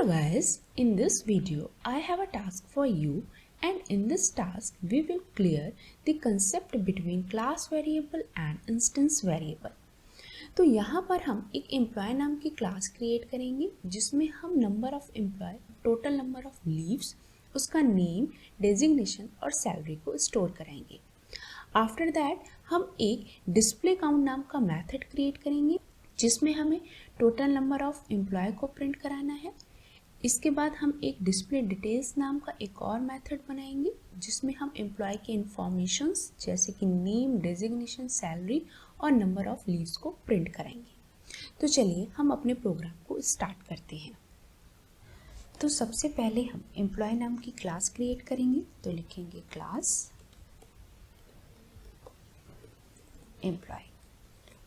Hello guys, in this video I have a task for you, and in this task we will clear the concept between class variable and instance variable. तो यहाँ पर हम एक employ नाम की class create करेंगे जिसमें हम number of employ, total number of leaves, उसका नेम, डेजिग्नेशन और सैलरी को स्टोर कराएंगे। आफ्टर दैट हम एक डिस्प्ले काउंट नाम का मेथड क्रिएट करेंगे जिसमें हमें टोटल नंबर ऑफ एम्प्लॉय को प्रिंट कराना है। इसके बाद हम एक डिस्प्ले डिटेल्स नाम का एक और मेथड बनाएंगे जिसमें हम एम्प्लॉय के इंफॉर्मेशंस जैसे कि नेम, डेजिग्नेशन, सैलरी और नंबर ऑफ लीव्स को प्रिंट कराएंगे। तो चलिए हम अपने प्रोग्राम को स्टार्ट करते हैं। तो सबसे पहले हम एम्प्लॉय नाम की क्लास क्रिएट करेंगे। तो लिखेंगे क्लास एम्प्लॉय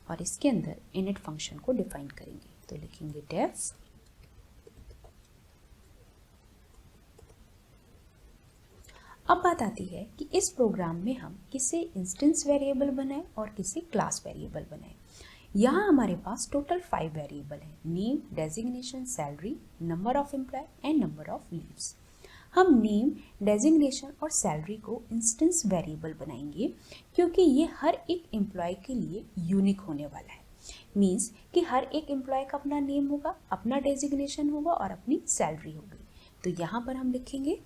और इसके अंदर इनिट फंक्शन को डिफाइन करेंगे। तो लिखेंगे डेफ अब बात आती है कि इस प्रोग्राम में हम किसे इंस्टेंस वेरिएबल बनाएं और किसे क्लास वेरिएबल बनाएं। यहाँ हमारे पास टोटल 5 वेरिएबल हैं, name, designation, salary, number of employ and number of leaves. हम नेम, डेजिग्नेशन और सैलरी को इंस्टेंस वेरिएबल बनाएंगे क्योंकि ये हर एक एम्प्लॉय के लिए यूनिक होने वाला है। मीन्स कि हर एक एम्प्लॉय का अपना नेम होगा, अपना डेजिग्नेशन होगा और अपनी सैलरी होगी। तो यहाँ पर हम लिखेंगे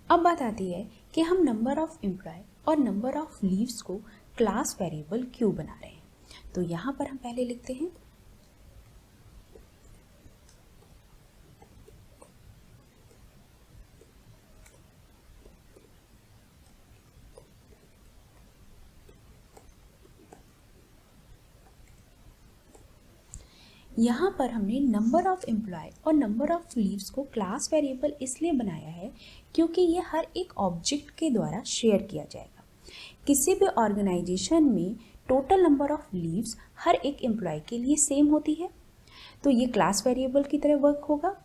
अब बात आती है कि हम नंबर ऑफ एम्प्लॉय और नंबर ऑफ लीव्स को क्लास वेरिएबल क्यों बना रहे हैं। तो यहाँ पर हम पहले लिखते हैं यहाँ पर हमने नंबर ऑफ एम्प्लॉय और नंबर ऑफ लीव्स को क्लास वेरिएबल इसलिए बनाया है क्योंकि ये हर एक ऑब्जेक्ट के द्वारा शेयर किया जाएगा। किसी भी ऑर्गेनाइजेशन में total number of leaves her एक एम्प्लॉय के लिए सेम होती है, तो ये क्लास वेरिएबल की तरह वर्क होगा।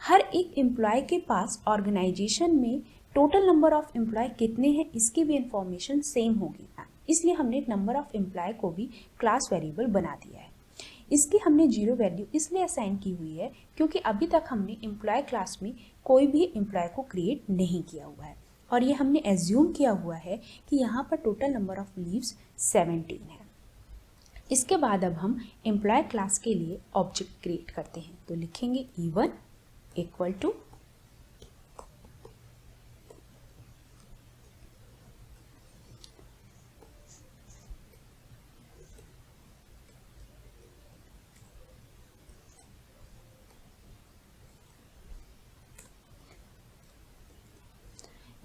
हर एक एम्प्लॉय के पास ऑर्गेनाइजेशन में टोटल नंबर ऑफ एम्प्लॉय कितने हैं इसकी भी इंफॉर्मेशन सेम होगी, इसलिए हमने नंबर ऑफ एम्प्लॉय को भी क्लास वेरिएबल बना दिया है। इसकी हमने 0 वैल्यू इसलिए असाइन की हुई है क्योंकि अभी तक हमने एम्प्लॉय क्लास में कोई भी एम्प्लॉय को क्रिएट नहीं किया हुआ है और ये हमने एज्यूम किया हुआ है कि यहाँ पर टोटल नंबर ऑफ लीव्स 17 है। इसके बाद अब हम एम्प्लॉय क्लास के लिए ऑब्जेक्ट क्रिएट करते हैं। तो लिखेंगे E1 इक्वल टू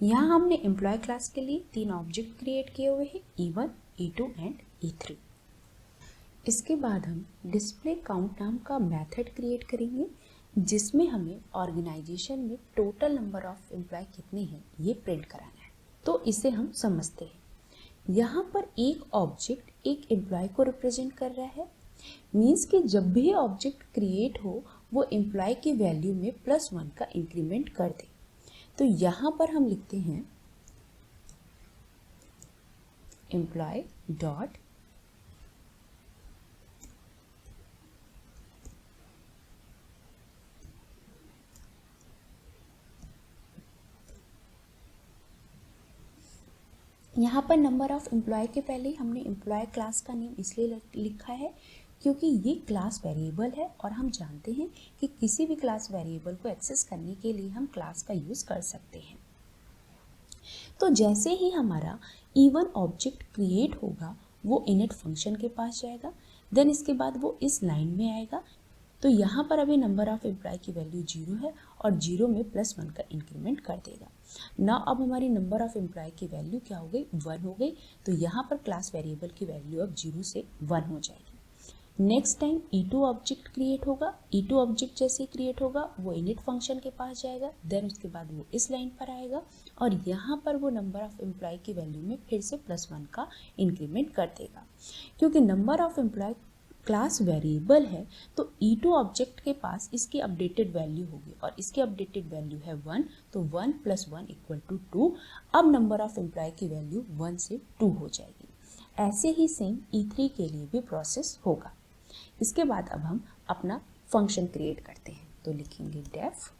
यहाँ हमने एम्प्लॉय क्लास के लिए 3 ऑब्जेक्ट क्रिएट किए हुए हैं, E1, E2 एंड E3। इसके बाद हम डिस्प्ले काउंट नाम का मेथड क्रिएट करेंगे जिसमें हमें ऑर्गेनाइजेशन में टोटल नंबर ऑफ एम्प्लॉय कितने हैं ये प्रिंट कराना है। तो इसे हम समझते हैं। यहाँ पर एक ऑब्जेक्ट एक एम्प्लॉय को रिप्रेजेंट कर रहा है। मीन्स कि जब भी ऑब्जेक्ट क्रिएट हो वो एम्प्लॉय की वैल्यू में +1 का इंक्रीमेंट कर दे। तो यहाँ पर हम लिखते हैं एम्प्लॉय डॉट यहाँ पर नंबर ऑफ एम्प्लॉय के पहले हमने एम्प्लॉय क्लास का नेम इसलिए लिखा है क्योंकि ये क्लास वेरिएबल है और हम जानते हैं कि किसी भी क्लास वेरिएबल को एक्सेस करने के लिए हम क्लास का यूज़ कर सकते हैं। तो जैसे ही हमारा E1 ऑब्जेक्ट क्रिएट होगा वो इनिट फंक्शन के पास जाएगा, देन इसके बाद वो इस लाइन में आएगा। तो यहाँ पर अभी नंबर ऑफ एम्प्लॉय की वैल्यू 0 है और 0 में +1 का इंक्रीमेंट कर देगा ना। अब हमारी नंबर ऑफ एम्प्लॉय की वैल्यू क्या हो गई, 1 हो गई। तो यहाँ पर क्लास वेरिएबल की वैल्यू अब 0 से 1 हो जाएगी। Next time E2 object create होगा। E2 ऑब्जेक्ट जैसे ही क्रिएट होगा वो इनिट फंक्शन के पास जाएगा, देन उसके बाद वो इस लाइन पर आएगा और यहाँ पर वो नंबर ऑफ एम्प्लॉय की वैल्यू में फिर से +1 का इंक्रीमेंट कर देगा। क्योंकि number of employee class variable है तो E2 ऑब्जेक्ट के पास इसकी अपडेटेड वैल्यू होगी और इसकी अपडेटेड वैल्यू है 1, तो 1 + 1 = 2। अब नंबर ऑफ एम्प्लॉय की वैल्यू 1 से 2 हो जाएगी। ऐसे ही सेम E3 के लिए भी प्रोसेस होगा। इसके बाद अब हम अपना फंक्शन क्रिएट करते हैं, तो लिखेंगे डेफ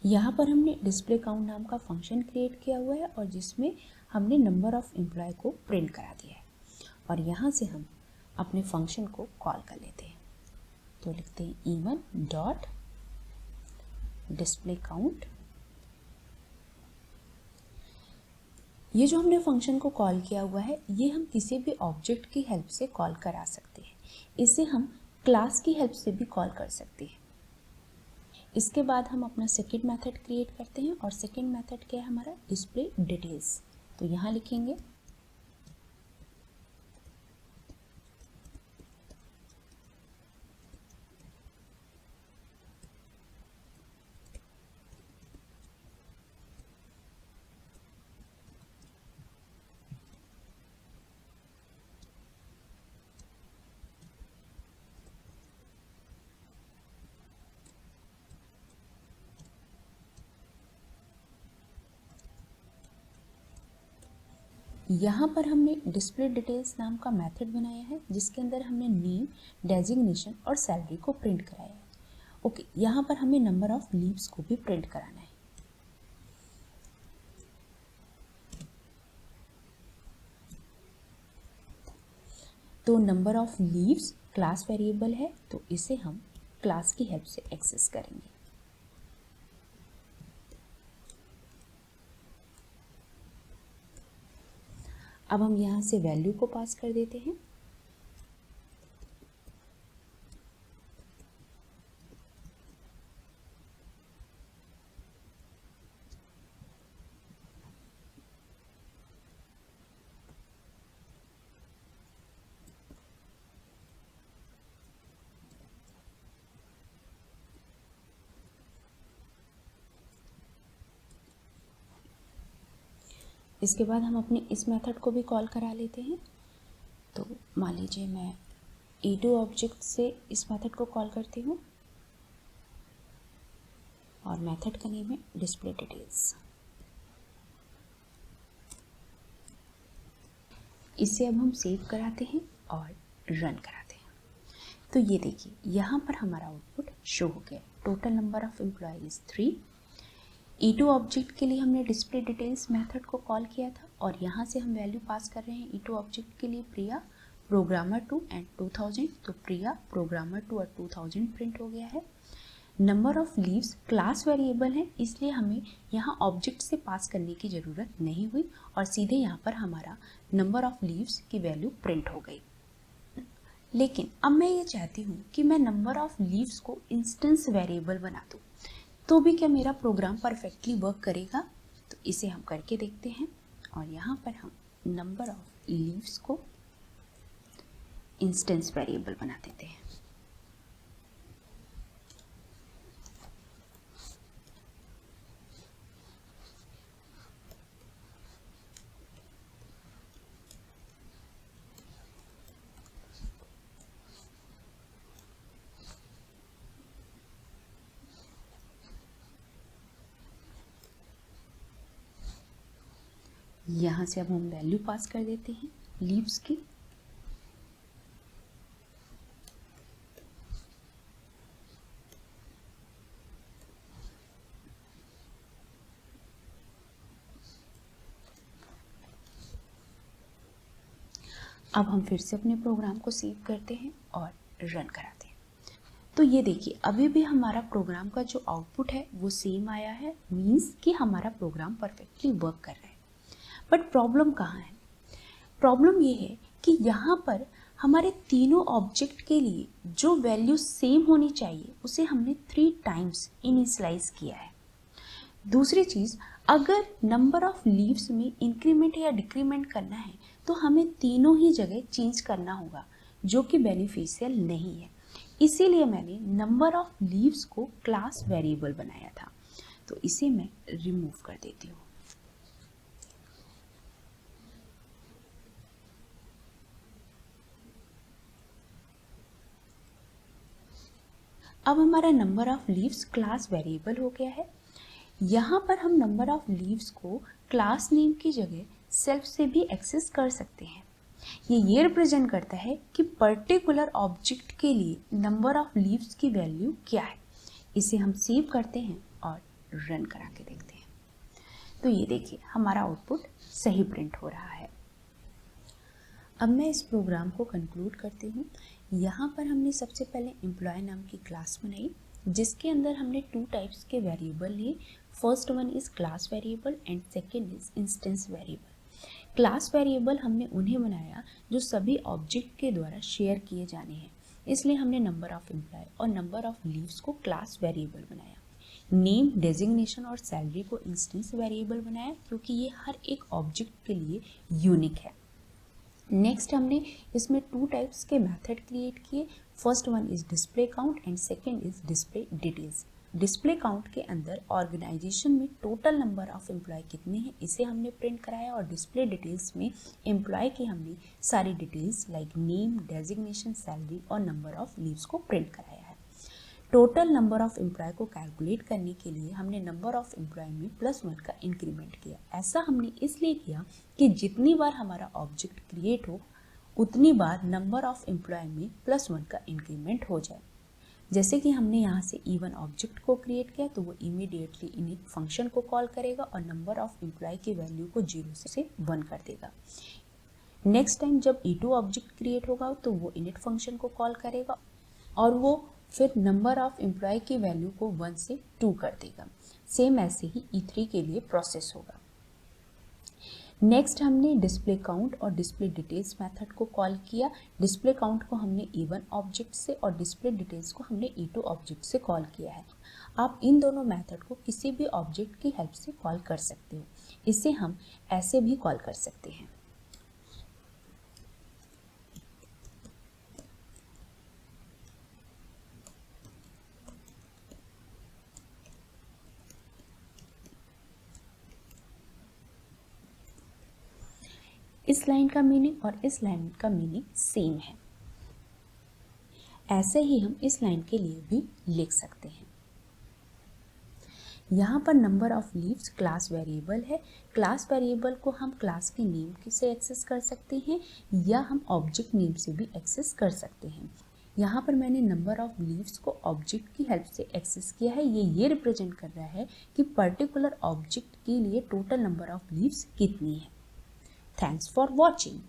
यहाँ पर हमने डिस्प्ले काउंट नाम का फंक्शन क्रिएट किया हुआ है और जिसमें हमने नंबर ऑफ एम्प्लॉय को प्रिंट करा दिया है और यहाँ से हम अपने फंक्शन को कॉल कर लेते हैं। तो लिखते हैं E1 डॉट डिस्प्ले काउंट। ये जो हमने फंक्शन को कॉल किया हुआ है ये हम किसी भी ऑब्जेक्ट की हेल्प से कॉल करा सकते हैं। इसे हम क्लास की हेल्प से भी कॉल कर सकते हैं। इसके बाद हम अपना सेकेंड मेथड क्रिएट करते हैं और सेकेंड मेथड क्या है हमारा, डिस्प्ले डिटेल्स। तो यहाँ लिखेंगे यहाँ पर हमने डिस्प्ले डिटेल्स नाम का मेथड बनाया है जिसके अंदर हमने नेम, डेजिग्नेशन और सैलरी को प्रिंट कराया है। ओके, यहाँ पर हमें नंबर ऑफ लीव्स को भी प्रिंट कराना है। तो number of leaves class variable है तो इसे हम क्लास की हेल्प से एक्सेस करेंगे। अब हम यहाँ से वैल्यू को पास कर देते हैं। इसके बाद हम अपने इस मेथड को भी कॉल करा लेते हैं। तो मान लीजिए मैं E2 ऑब्जेक्ट से इस मेथड को कॉल करती हूँ और मेथड का नेम है डिस्प्ले डिटेल्स। इसे अब हम सेव कराते हैं और रन कराते हैं। तो ये देखिए यहाँ पर हमारा आउटपुट शो हो गया। Total number of employees 3। E2 object के लिए हमने डिस्प्ले डिटेल्स मेथड को कॉल किया था और यहाँ से हम वैल्यू पास कर रहे हैं E2 ऑब्जेक्ट के लिए प्रिया प्रोग्रामर 2 एंड 2000। तो प्रिया प्रोग्रामर 2 और 2000 प्रिंट हो गया है। Number of leaves class variable है इसलिए हमें यहाँ ऑब्जेक्ट से पास करने की ज़रूरत नहीं हुई और सीधे यहाँ पर हमारा नंबर ऑफ लीव्स की वैल्यू प्रिंट हो गई। लेकिन अब मैं ये चाहती हूँ कि मैं नंबर ऑफ लीव्स को इंस्टेंस वेरिएबल बना दूँ, तो भी क्या मेरा प्रोग्राम परफेक्टली वर्क करेगा? तो इसे हम करके देखते हैं और यहाँ पर हम नंबर ऑफ लीव्स को इंस्टेंस वेरिएबल बना देते हैं। यहाँ से अब हम वैल्यू पास कर देते हैं लीव्स की। अब हम फिर से अपने प्रोग्राम को सेव करते हैं और रन कराते हैं। तो ये देखिए अभी भी हमारा प्रोग्राम का जो आउटपुट है वो सेम आया है, मीन्स कि हमारा प्रोग्राम परफेक्टली वर्क कर रहा है। बट प्रॉब्लम कहाँ है? प्रॉब्लम ये है कि यहाँ पर हमारे तीनों ऑब्जेक्ट के लिए जो वैल्यू सेम होनी चाहिए उसे हमने 3 टाइम्स इनिशियलाइज किया है। दूसरी चीज़, अगर नंबर ऑफ लीव्स में इंक्रीमेंट या डिक्रीमेंट करना है तो हमें तीनों ही जगह चेंज करना होगा, जो कि बेनिफिशियल नहीं है। इसीलिए मैंने नंबर ऑफ लीव्स को क्लास वेरिएबल बनाया था। तो इसे मैं रिमूव कर देती हूँ। अब हमारा number of leaves class variable हो गया है। यहाँ पर हम नंबर ऑफ लीव्स को क्लास नेम की जगह सेल्फ से भी एक्सेस कर सकते हैं। ये रिप्रेजेंट करता है कि पर्टिकुलर ऑब्जेक्ट के लिए नंबर ऑफ लीव्स की वैल्यू क्या है। इसे हम सेव करते हैं और रन करा के देखते हैं। तो ये देखिए हमारा आउटपुट सही प्रिंट हो रहा है। अब मैं इस प्रोग्राम को कंक्लूड करती हूँ। यहाँ पर हमने सबसे पहले एम्प्लॉय नाम की क्लास बनाई, जिसके अंदर हमने 2 टाइप्स के वेरिएबल लिए। First one is class variable and second is instance variable. Class variable हमने उन्हें बनाया जो सभी ऑब्जेक्ट के द्वारा शेयर किए जाने हैं, इसलिए हमने नंबर ऑफ एम्प्लॉय और नंबर ऑफ लीव्स को क्लास वेरिएबल बनाया। नेम, डेजिग्नेशन और सैलरी को इंस्टेंस वेरिएबल बनाया, क्योंकि ये हर एक ऑब्जेक्ट के लिए यूनिक है। नेक्स्ट हमने इसमें 2 टाइप्स के मेथड क्रिएट किए। First one is display count and second is display details. Display count के अंदर ऑर्गेनाइजेशन में टोटल नंबर ऑफ एम्प्लॉय कितने हैं इसे हमने प्रिंट कराया, और डिस्प्ले डिटेल्स में एम्प्लॉय की हमने सारी details like name, designation, salary और नंबर ऑफ लीव्स को प्रिंट कराया है। टोटल नंबर ऑफ एम्प्लॉय को कैलकुलेट करने के लिए हमने नंबर ऑफ एम्प्लॉय में +1 का इंक्रीमेंट किया। ऐसा हमने इसलिए किया कि जितनी बार हमारा ऑब्जेक्ट क्रिएट हो उतनी बार नंबर ऑफ एम्प्लॉय में +1 का इंक्रीमेंट हो जाए। जैसे कि हमने यहाँ से E1 ऑब्जेक्ट को क्रिएट किया तो वो इमीडिएटली इनिट फंक्शन को कॉल करेगा और नंबर ऑफ एम्प्लॉय की वैल्यू को 0 से 1 कर देगा। नेक्स्ट टाइम जब E2 ऑब्जेक्ट क्रिएट होगा तो वो इनिट फंक्शन को कॉल करेगा और वो फिर नंबर ऑफ एम्प्लॉय की वैल्यू को 1 से 2 कर देगा। सेम ऐसे ही E3 के लिए प्रोसेस होगा। नेक्स्ट हमने डिस्प्ले काउंट और डिस्प्ले डिटेल्स मेथड को कॉल किया। डिस्प्ले काउंट को हमने E1 ऑब्जेक्ट से और डिस्प्ले डिटेल्स को हमने E2 ऑब्जेक्ट से कॉल किया है। आप इन दोनों मेथड को किसी भी ऑब्जेक्ट की हेल्प से कॉल कर सकते हो। इसे हम ऐसे भी कॉल कर सकते हैं। इस लाइन का मीनिंग और इस लाइन का मीनिंग सेम है। ऐसे ही हम इस लाइन के लिए भी लिख सकते हैं। यहाँ पर number of leaves class variable है। क्लास वेरिएबल को हम क्लास के नेम से एक्सेस कर सकते हैं या हम ऑब्जेक्ट नेम से भी एक्सेस कर सकते हैं। यहाँ पर मैंने नंबर ऑफ लीव्स को ऑब्जेक्ट की हेल्प से एक्सेस किया है। ये रिप्रेजेंट कर रहा है कि पर्टिकुलर ऑब्जेक्ट के लिए टोटल नंबर ऑफ लीव्स कितनी है। Thanks for watching.